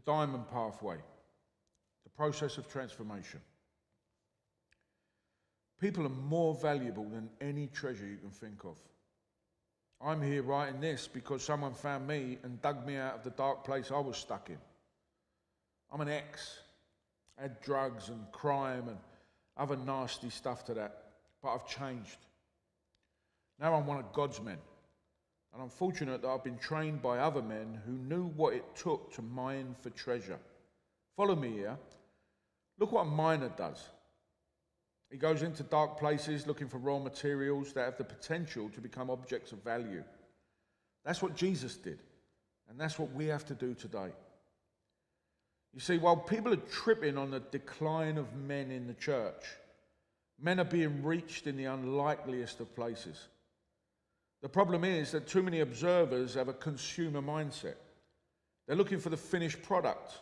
diamond pathway, the process of transformation. People are more valuable than any treasure you can think of. I'm here writing this because someone found me and dug me out of the dark place I was stuck in. I'm an ex. I had drugs and crime and other nasty stuff to that, but I've changed. Now I'm one of God's men, and I'm fortunate that I've been trained by other men who knew what it took to mine for treasure. Follow me here. Look what a miner does. He goes into dark places looking for raw materials that have the potential to become objects of value. That's what Jesus did, and that's what we have to do today. You see, while people are tripping on the decline of men in the church, men are being reached in the unlikeliest of places. The problem is that too many observers have a consumer mindset. They're looking for the finished product,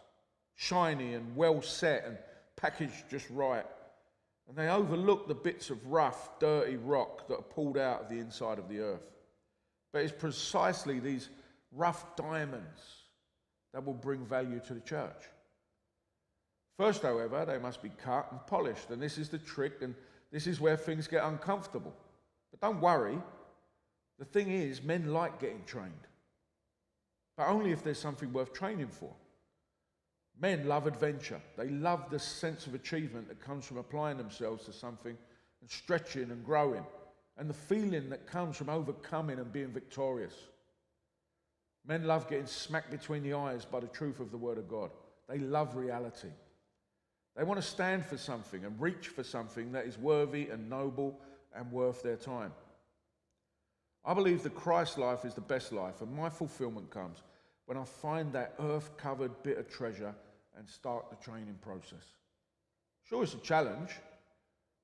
shiny and well set and packaged just right. And they overlook the bits of rough, dirty rock that are pulled out of the inside of the earth. But it's precisely these rough diamonds that will bring value to the church. First, however, they must be cut and polished, and this is the trick, and this is where things get uncomfortable. But don't worry, the thing is, men like getting trained, but only if there's something worth training for. Men love adventure. They love the sense of achievement that comes from applying themselves to something and stretching and growing, and the feeling that comes from overcoming and being victorious. Men love getting smacked between the eyes by the truth of the Word of God. They love reality. They want to stand for something and reach for something that is worthy and noble and worth their time. I believe the Christ life is the best life, and my fulfillment comes when I find that earth-covered bit of treasure and start the training process. Sure, it's a challenge,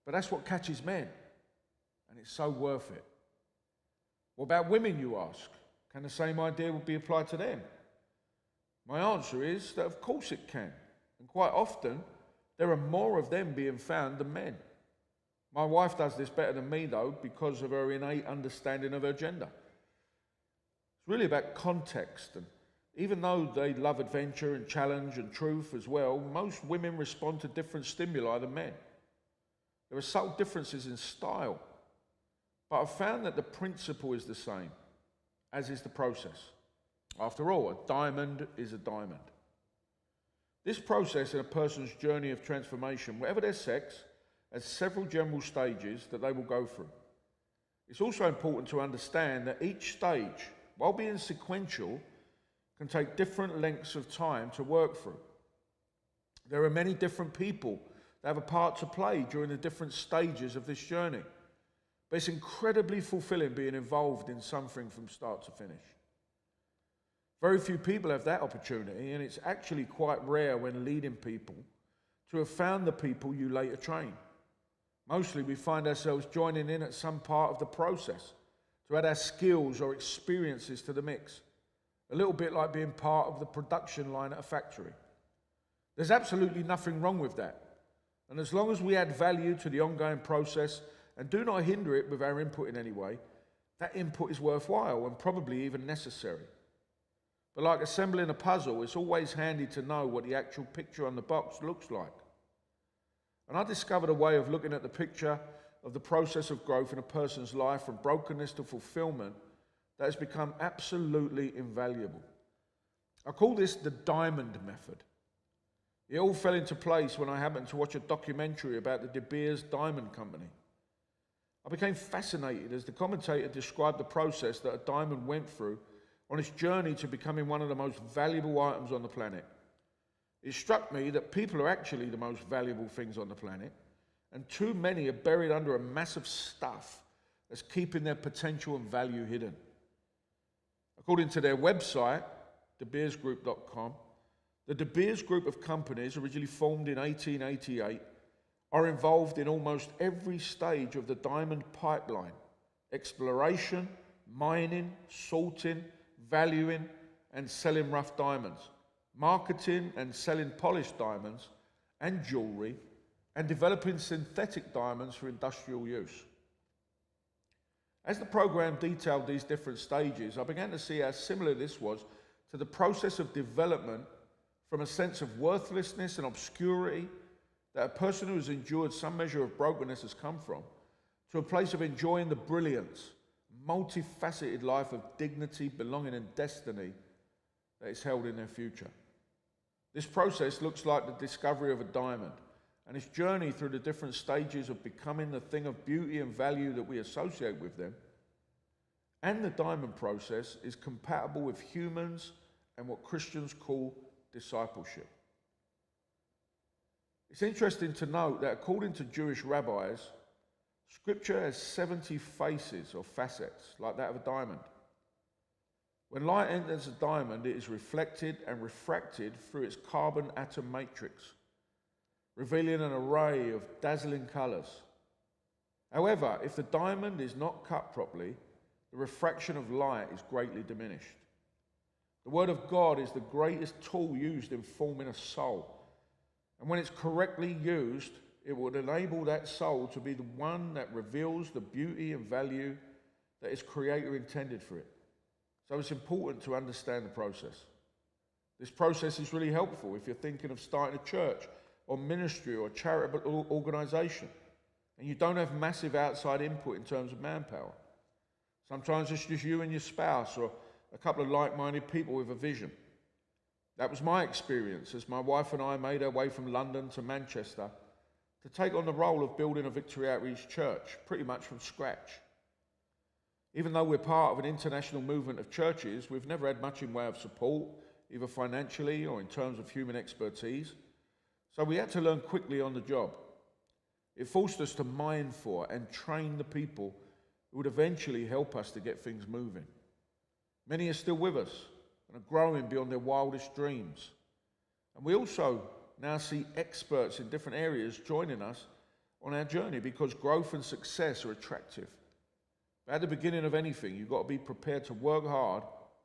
but that's what catches men, and it's so worth it. What about women, you ask? Can the same idea be applied to them? My answer is that of course it can, and quite often there are more of them being found than men. My wife does this better than me, though, because of her innate understanding of her gender. It's really about context, and even though they love adventure and challenge and truth as well, most women respond to different stimuli than men. There are subtle differences in style, but I've found that the principle is the same, as is the process. After all, a diamond is a diamond. This process in a person's journey of transformation, whatever their sex, has several general stages that they will go through. It's also important to understand that each stage, while being sequential, can take different lengths of time to work through. There are many different people that have a part to play during the different stages of this journey. But it's incredibly fulfilling being involved in something from start to finish. Very few people have that opportunity, and it's actually quite rare when leading people to have found the people you later train. Mostly we find ourselves joining in at some part of the process to add our skills or experiences to the mix. A little bit like being part of the production line at a factory. There's absolutely nothing wrong with that. And as long as we add value to the ongoing process and do not hinder it with our input in any way, that input is worthwhile and probably even necessary. But like assembling a puzzle, it's always handy to know what the actual picture on the box looks like. And I discovered a way of looking at the picture of the process of growth in a person's life from brokenness to fulfillment that has become absolutely invaluable. I call this the diamond method. It all fell into place when I happened to watch a documentary about the De Beers Diamond Company. I became fascinated as the commentator described the process that a diamond went through on its journey to becoming one of the most valuable items on the planet. It struck me that people are actually the most valuable things on the planet, and too many are buried under a massive stuff that's keeping their potential and value hidden. According to their website, debeersgroup.com, the De Beers Group of companies, originally formed in 1888, are involved in almost every stage of the diamond pipeline: exploration, mining, sorting, valuing and selling rough diamonds, marketing and selling polished diamonds and jewellery, and developing synthetic diamonds for industrial use. As the program detailed these different stages, I began to see how similar this was to the process of development from a sense of worthlessness and obscurity that a person who has endured some measure of brokenness has come from, to a place of enjoying the brilliance, multifaceted life of dignity, belonging, and destiny that is held in their future. This process looks like the discovery of a diamond, and its journey through the different stages of becoming the thing of beauty and value that we associate with them. And the diamond process is compatible with humans and what Christians call discipleship. It's interesting to note that according to Jewish rabbis, Scripture has 70 faces or facets, like that of a diamond. When light enters a diamond, it is reflected and refracted through its carbon atom matrix, revealing an array of dazzling colours. However, if the diamond is not cut properly, the refraction of light is greatly diminished. The Word of God is the greatest tool used in forming a soul. And when it's correctly used, it will enable that soul to be the one that reveals the beauty and value that its Creator intended for it. So it's important to understand the process. This process is really helpful if you're thinking of starting a church or ministry or charitable organisation and you don't have massive outside input in terms of manpower. Sometimes it's just you and your spouse or a couple of like-minded people with a vision. That was my experience as my wife and I made our way from London to Manchester to take on the role of building a Victory Outreach church, pretty much from scratch. Even though we're part of an international movement of churches, we've never had much in way of support, either financially or in terms of human expertise. So we had to learn quickly on the job. It forced us to mine for and train the people who would eventually help us to get things moving. Many are still with us and are growing beyond their wildest dreams. And we also now see experts in different areas joining us on our journey because growth and success are attractive. But at the beginning of anything, you've got to be prepared to work hard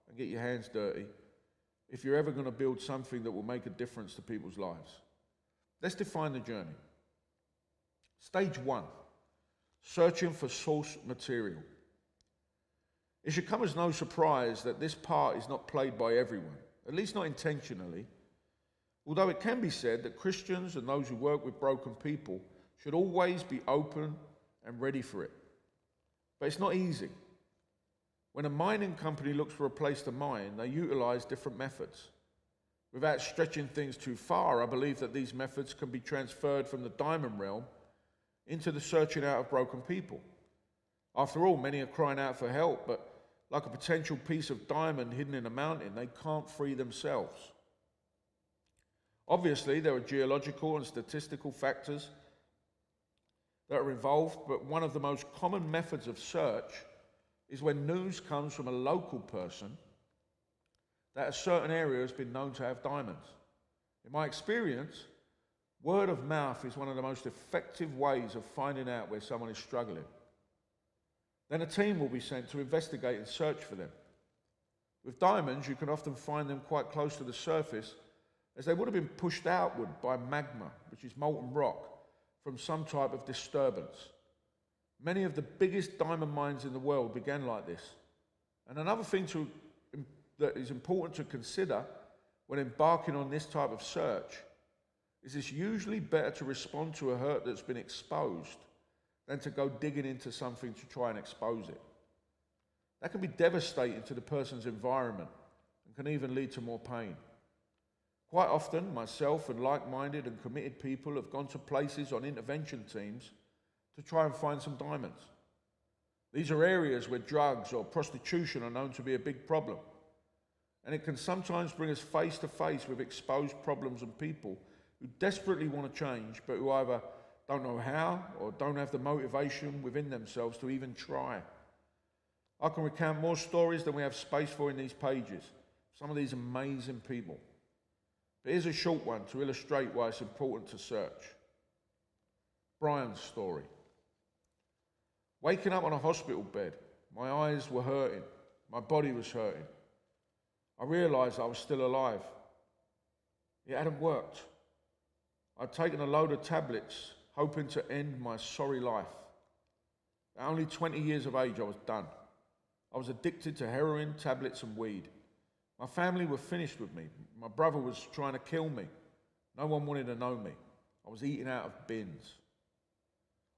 and get your hands dirty if you're ever going to build something that will make a difference to people's lives. Let's define the journey. Stage 1, searching for source material. It should come as no surprise that this part is not played by everyone, at least not intentionally, although it can be said that Christians and those who work with broken people should always be open and ready for it. But it's not easy. When a mining company looks for a place to mine, they utilize different methods. Without stretching things too far, I believe that these methods can be transferred from the diamond realm into the searching out of broken people. After all, many are crying out for help, but like a potential piece of diamond hidden in a mountain, they can't free themselves. Obviously, there are geological and statistical factors that are involved, but one of the most common methods of search is when news comes from a local person that a certain area has been known to have diamonds. In my experience, word of mouth is one of the most effective ways of finding out where someone is struggling. Then a team will be sent to investigate and search for them. With diamonds, you can often find them quite close to the surface as they would have been pushed outward by magma, which is molten rock, from some type of disturbance. Many of the biggest diamond mines in the world began like this. And another thing that is important to consider when embarking on this type of search is it's usually better to respond to a hurt that's been exposed than to go digging into something to try and expose it. That can be devastating to the person's environment and can even lead to more pain. Quite often, myself and like-minded and committed people have gone to places on intervention teams to try and find some diamonds. These are areas where drugs or prostitution are known to be a big problem. And it can sometimes bring us face to face with exposed problems and people who desperately want to change, but who either don't know how or don't have the motivation within themselves to even try. I can recount more stories than we have space for in these pages. Some of these amazing people. But here's a short one to illustrate why it's important to search. Brian's story. Waking up on a hospital bed, my eyes were hurting, my body was hurting. I realised I was still alive. It hadn't worked. I'd taken a load of tablets, hoping to end my sorry life. At only 20 years of age, I was done. I was addicted to heroin, tablets and weed. My family were finished with me. My brother was trying to kill me. No one wanted to know me. I was eating out of bins.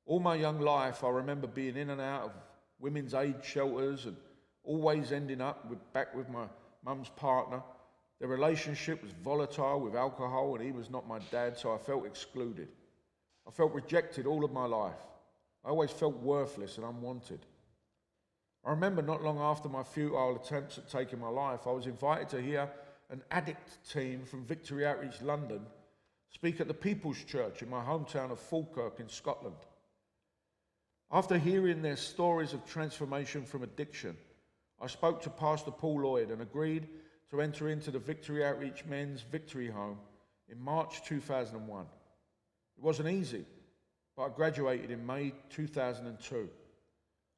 All my young life, I remember being in and out of women's aid shelters and always ending up back with my mum's partner. Their relationship was volatile with alcohol, and he was not my dad, so I felt excluded. I felt rejected all of my life. I always felt worthless and unwanted. I remember not long after my futile attempts at taking my life, I was invited to hear an addict team from Victory Outreach London speak at the People's Church in my hometown of Falkirk in Scotland. After hearing their stories of transformation from addiction, I spoke to Pastor Paul Lloyd and agreed to enter into the Victory Outreach Men's Victory Home in March 2001. It wasn't easy, but I graduated in May 2002.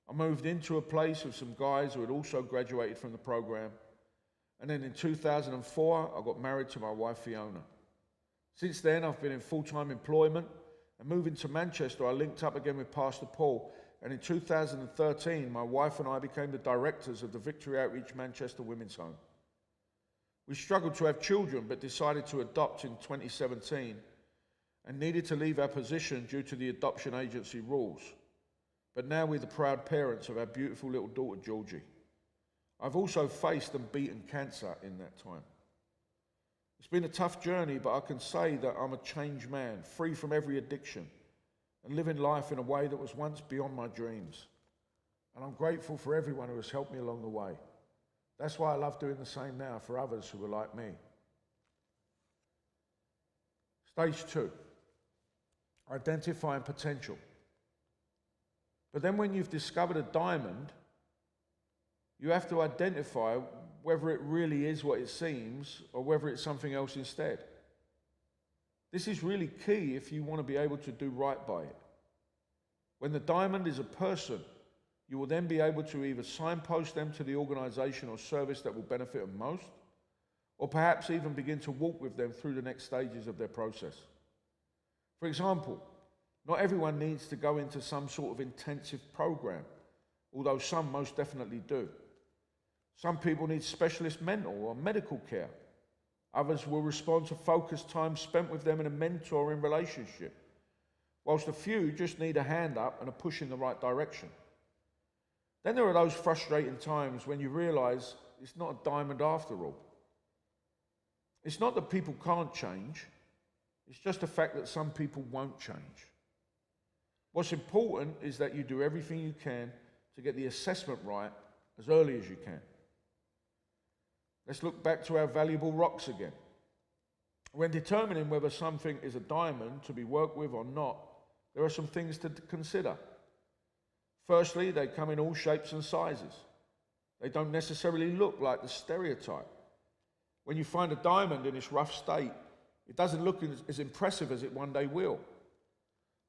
I moved into a place with some guys who had also graduated from the program, and then in 2004 I got married to my wife Fiona. Since then I've been in full-time employment, and moving to Manchester I linked up again with Pastor Paul, and in 2013 my wife and I became the directors of the Victory Outreach Manchester Women's Home. We struggled to have children but decided to adopt in 2017 and needed to leave our position due to the adoption agency rules. But now we're the proud parents of our beautiful little daughter, Georgie. I've also faced and beaten cancer in that time. It's been a tough journey, but I can say that I'm a changed man, free from every addiction, and living life in a way that was once beyond my dreams. And I'm grateful for everyone who has helped me along the way. That's why I love doing the same now for others who are like me. Stage 2, identifying potential. But then when you've discovered a diamond, you have to identify whether it really is what it seems or whether it's something else instead. This is really key if you want to be able to do right by it. When the diamond is a person, you will then be able to either signpost them to the organisation or service that will benefit them most, or perhaps even begin to walk with them through the next stages of their process. For example, not everyone needs to go into some sort of intensive program, although some most definitely do. Some people need specialist mental or medical care. Others will respond to focused time spent with them in a mentoring relationship, whilst a few just need a hand up and a push in the right direction. Then there are those frustrating times when you realise it's not a diamond after all. It's not that people can't change, it's just the fact that some people won't change. What's important is that you do everything you can to get the assessment right as early as you can. Let's look back to our valuable rocks again. When determining whether something is a diamond to be worked with or not, there are some things to consider. Firstly, they come in all shapes and sizes. They don't necessarily look like the stereotype. When you find a diamond in its rough state, it doesn't look as impressive as it one day will.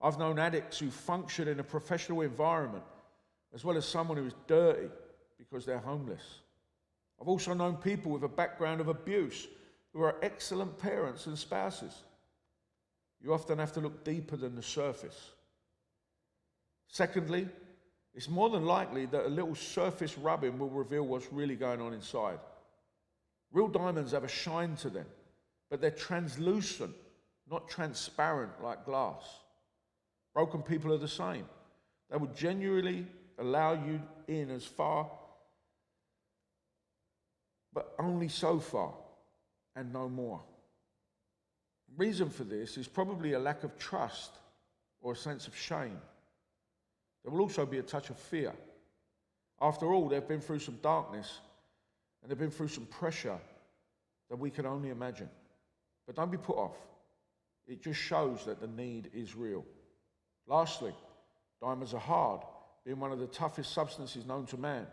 I've known addicts who function in a professional environment, as well as someone who is dirty because they're homeless. I've also known people with a background of abuse who are excellent parents and spouses. You often have to look deeper than the surface. Secondly, it's more than likely that a little surface rubbing will reveal what's really going on inside. Real diamonds have a shine to them, but they're translucent, not transparent like glass. Broken people are the same. They will genuinely allow you in as far, but only so far, and no more. Reason for this is probably a lack of trust or a sense of shame. There will also be a touch of fear. After all, they've been through some darkness and they've been through some pressure that we can only imagine. But don't be put off. It just shows that the need is real. Lastly, diamonds are hard, being one of the toughest substances known to man.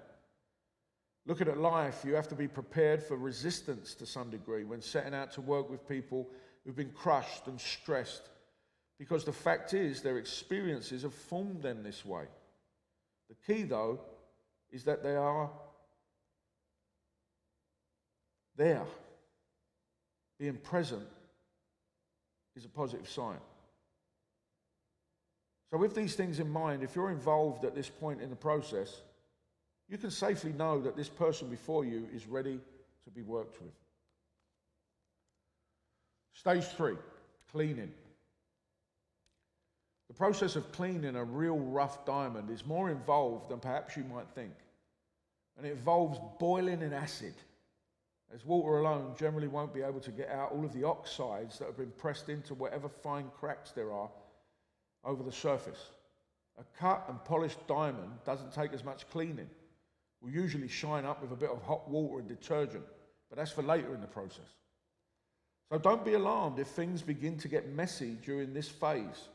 Looking at life, you have to be prepared for resistance to some degree when setting out to work with people who've been crushed and stressed, because the fact is their experiences have formed them this way. The key, though, is that they are there. Being present is a positive sign. So with these things in mind, if you're involved at this point in the process, you can safely know that this person before you is ready to be worked with. Stage 3, cleaning. The process of cleaning a real rough diamond is more involved than perhaps you might think. And it involves boiling in acid, as water alone generally won't be able to get out all of the oxides that have been pressed into whatever fine cracks there are over the surface. A cut and polished diamond doesn't take as much cleaning. We'll usually shine up with a bit of hot water and detergent, but that's for later in the process. So don't be alarmed if things begin to get messy during this phase,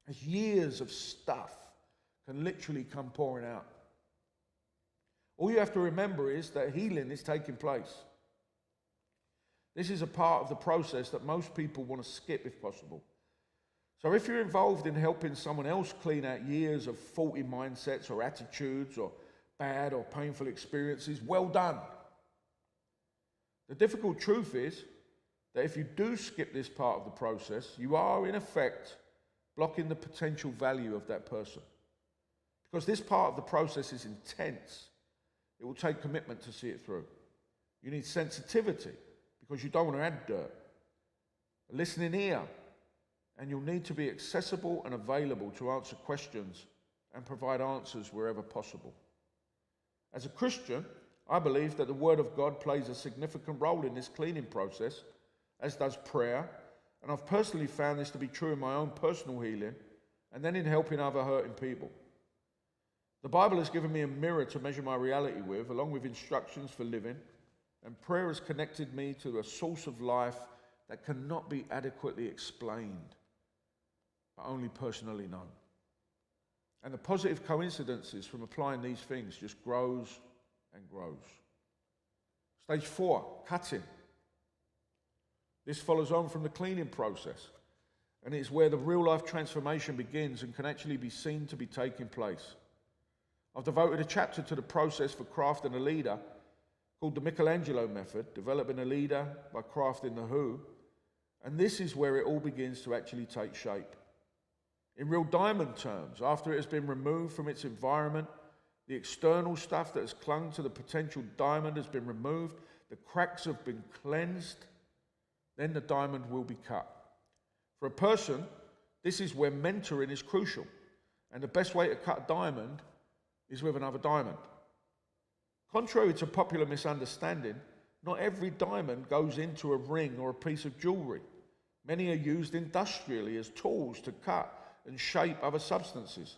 as years of stuff can literally come pouring out. All you have to remember is that healing is taking place. This is a part of the process that most people want to skip if possible. So if you're involved in helping someone else clean out years of faulty mindsets or attitudes or bad or painful experiences, well done. The difficult truth is that if you do skip this part of the process, you are in effect blocking the potential value of that person. Because this part of the process is intense. It will take commitment to see it through. You need sensitivity because you don't want to add dirt. A listening ear, and you'll need to be accessible and available to answer questions and provide answers wherever possible. As a Christian, I believe that the Word of God plays a significant role in this cleaning process, as does prayer, and I've personally found this to be true in my own personal healing and then in helping other hurting people. The Bible has given me a mirror to measure my reality with, along with instructions for living, and prayer has connected me to a source of life that cannot be adequately explained, but only personally known. And the positive coincidences from applying these things just grows and grows. Stage 4, cutting. This follows on from the cleaning process, and it's where the real-life transformation begins and can actually be seen to be taking place. I've devoted a chapter to the process for crafting a leader called the Michelangelo method, developing a leader by crafting the who, and this is where it all begins to actually take shape. In real diamond terms, after it has been removed from its environment, the external stuff that has clung to the potential diamond has been removed, the cracks have been cleansed, then the diamond will be cut. For a person, this is where mentoring is crucial, and the best way to cut a diamond is with another diamond. Contrary to popular misunderstanding, not every diamond goes into a ring or a piece of jewelry. Many are used industrially as tools to cut and shape other substances.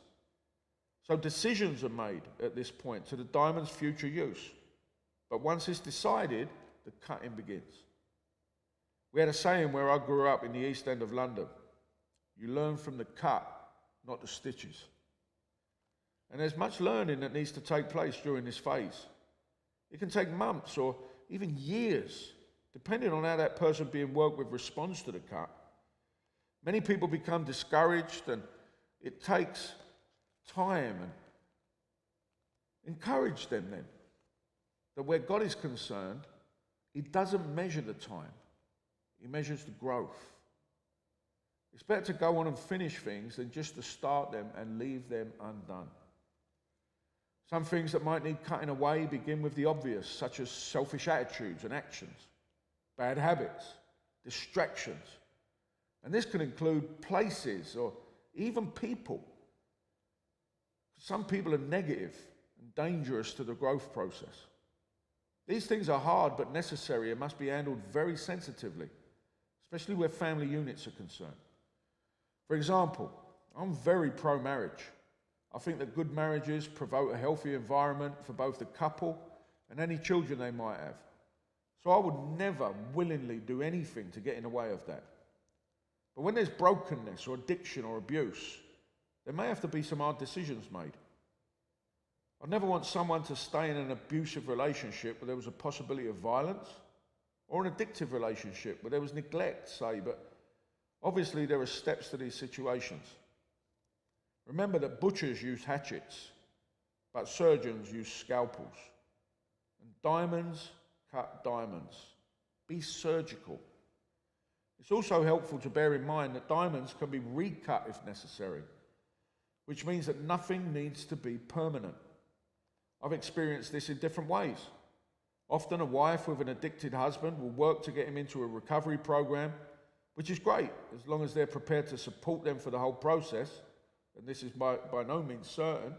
So decisions are made at this point to the diamond's future use. But once it's decided, the cutting begins. We had a saying where I grew up in the East End of London: you learn from the cut, not the stitches. And there's much learning that needs to take place during this phase. It can take months or even years, depending on how that person being worked with responds to the cut. Many people become discouraged, and it takes time. And encourage them then that where God is concerned, He doesn't measure the time. He measures the growth. It's better to go on and finish things than just to start them and leave them undone. Some things that might need cutting away begin with the obvious, such as selfish attitudes and actions, bad habits, distractions. And this can include places or even people. Some people are negative and dangerous to the growth process. These things are hard but necessary and must be handled very sensitively, especially where family units are concerned. For example, I'm very pro-marriage. I think that good marriages promote a healthy environment for both the couple and any children they might have. So I would never willingly do anything to get in the way of that. But when there's brokenness or addiction or abuse, there may have to be some hard decisions made. I never want someone to stay in an abusive relationship where there was a possibility of violence, or an addictive relationship where there was neglect, say, but obviously there are steps to these situations. Remember that butchers use hatchets, but surgeons use scalpels. And diamonds cut diamonds. Be surgical. It's also helpful to bear in mind that diamonds can be recut if necessary, which means that nothing needs to be permanent. I've experienced this in different ways. Often a wife with an addicted husband will work to get him into a recovery program, which is great as long as they're prepared to support them for the whole process, and this is by no means certain.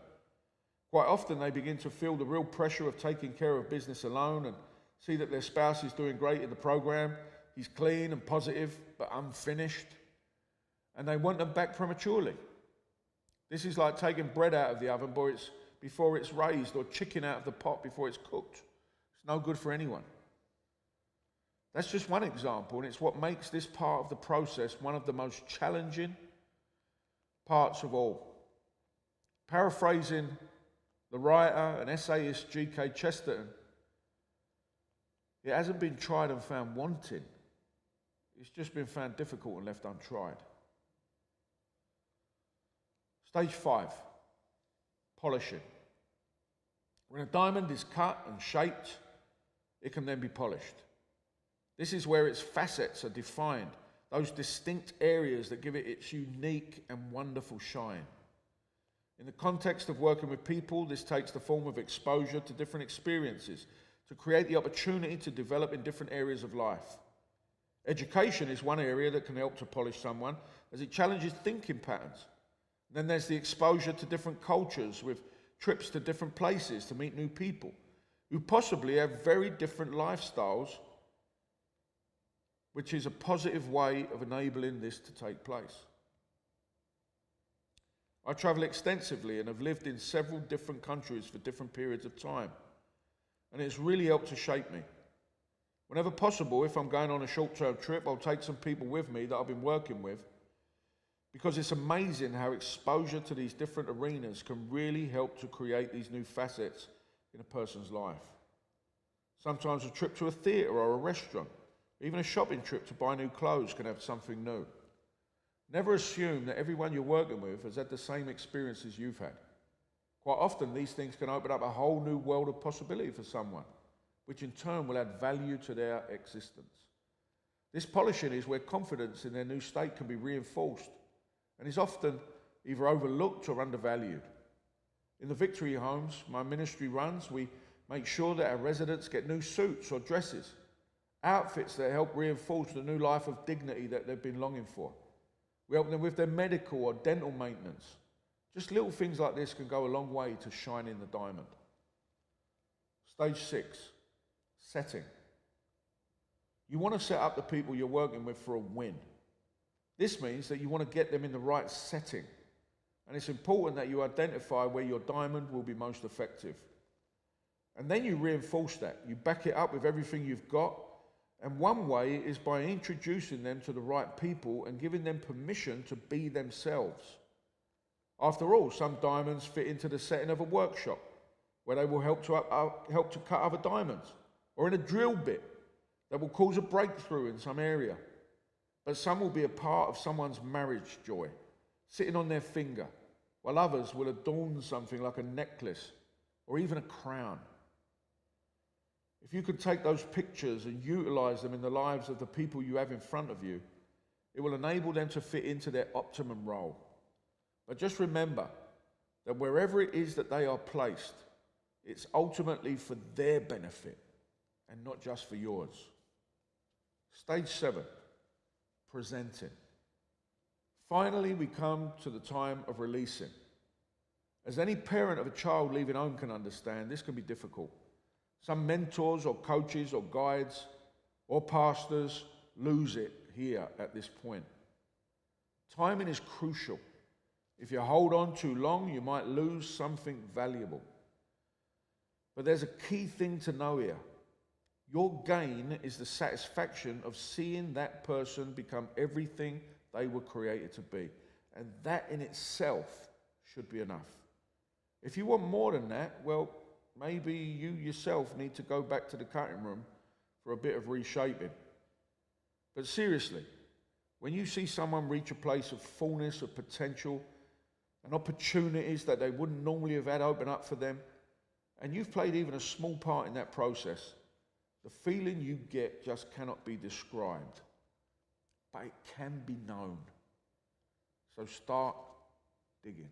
Quite often they begin to feel the real pressure of taking care of business alone and see that their spouse is doing great in the program. He's clean and positive, but unfinished, and they want them back prematurely. This is like taking bread out of the oven before it's raised, or chicken out of the pot before it's cooked. It's no good for anyone. That's just one example, and it's what makes this part of the process one of the most challenging parts of all. Paraphrasing the writer and essayist G.K. Chesterton, it hasn't been tried and found wanting. It's just been found difficult and left untried. Stage 5, polishing. When a diamond is cut and shaped, it can then be polished. This is where its facets are defined, those distinct areas that give it its unique and wonderful shine. In the context of working with people, this takes the form of exposure to different experiences to create the opportunity to develop in different areas of life. Education is one area that can help to polish someone as it challenges thinking patterns. Then there's the exposure to different cultures with trips to different places to meet new people who possibly have very different lifestyles, which is a positive way of enabling this to take place. I travel extensively and have lived in several different countries for different periods of time, and it's really helped to shape me. Whenever possible, if I'm going on a short-term trip, I'll take some people with me that I've been working with, because it's amazing how exposure to these different arenas can really help to create these new facets in a person's life. Sometimes a trip to a theatre or a restaurant, even a shopping trip to buy new clothes can have something new. Never assume that everyone you're working with has had the same experiences you've had. Quite often, these things can open up a whole new world of possibility for someone, which in turn will add value to their existence. This polishing is where confidence in their new state can be reinforced and is often either overlooked or undervalued. In the Victory homes my ministry runs, we make sure that our residents get new suits or dresses, outfits that help reinforce the new life of dignity that they've been longing for. We help them with their medical or dental maintenance. Just little things like this can go a long way to shining the diamond. Stage 6, setting. You want to set up the people you're working with for a win. This means that you want to get them in the right setting, and it's important that you identify where your diamond will be most effective. And then you reinforce that. You back it up with everything you've got. And one way is by introducing them to the right people and giving them permission to be themselves. After all, some diamonds fit into the setting of a workshop where they will help to cut other diamonds, or in a drill bit that will cause a breakthrough in some area. But some will be a part of someone's marriage joy, sitting on their finger, while others will adorn something like a necklace or even a crown. If you could take those pictures and utilize them in the lives of the people you have in front of you, it will enable them to fit into their optimum role. But just remember that wherever it is that they are placed, it's ultimately for their benefit and not just for yours. Stage 7, presenting. Finally, we come to the time of releasing. As any parent of a child leaving home can understand, this can be difficult. Some mentors or coaches or guides or pastors lose it here at this point. Timing is crucial. If you hold on too long, you might lose something valuable. But there's a key thing to know here. Your gain is the satisfaction of seeing that person become everything they were created to be. And that in itself should be enough. If you want more than that, well, maybe you yourself need to go back to the cutting room for a bit of reshaping. But seriously, when you see someone reach a place of fullness, of potential, and opportunities that they wouldn't normally have had open up for them, and you've played even a small part in that process, the feeling you get just cannot be described, but it can be known. So start digging.